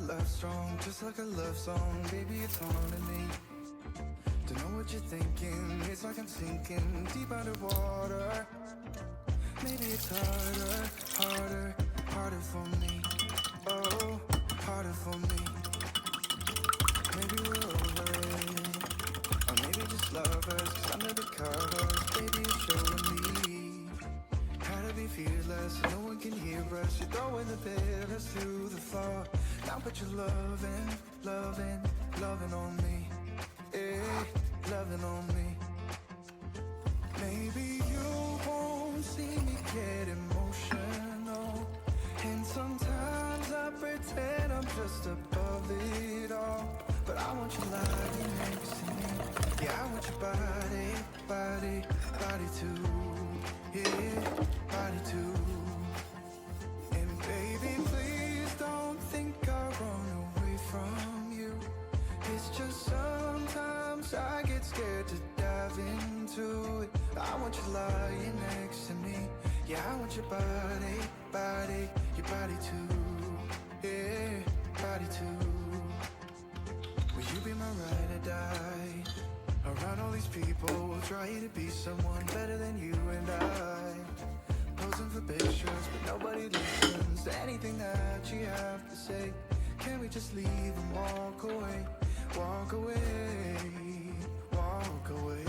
love strong, just like a love song. Baby, it's haunting me. Don't know what you're thinking. It's like I'm sinking deep underwater. Maybe it's harder, harder, harder for me. Oh, harder for me. Maybe we're over it, or maybe just lovers. 'Cause under the covers, baby, it's showing me how to be fearless. No one can hear us. You're throwing the pillars through the floor. Now put your loving, loving, loving on me. Yeah, loving on me. Maybe you won't see me get emotional, and sometimes I pretend I'm just above it all. But I want you lying next to me. Yeah, I want your body, body, body too. Yeah, body too. And baby, please don't think I'll run away from you. It's just sometimes I get scared to dive into it. I want you lying next to me. Yeah, I want your body, body, your body too. Yeah, body too. Will you be my ride or die? Around all these people, we'll try to be someone better than you and I. Posing for pictures, but nobody listens to anything that you have to say. Can we just leave and walk away? Walk away, walk away.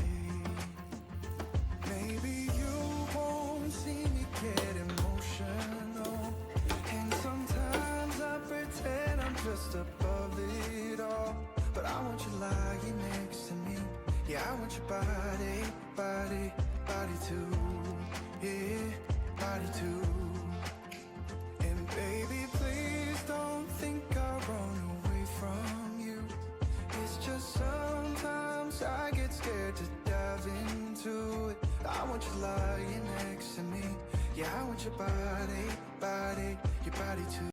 Maybe you won't see me get emotional, and sometimes I pretend I'm just above it all. But I want you lying next to me. Yeah, I want your body, body, body too. Yeah, body too. And baby, please don't think I'll run away from you. It's just sometimes I get scared to dive into it. I want you lying next to me. Yeah, I want your body, body, your body too.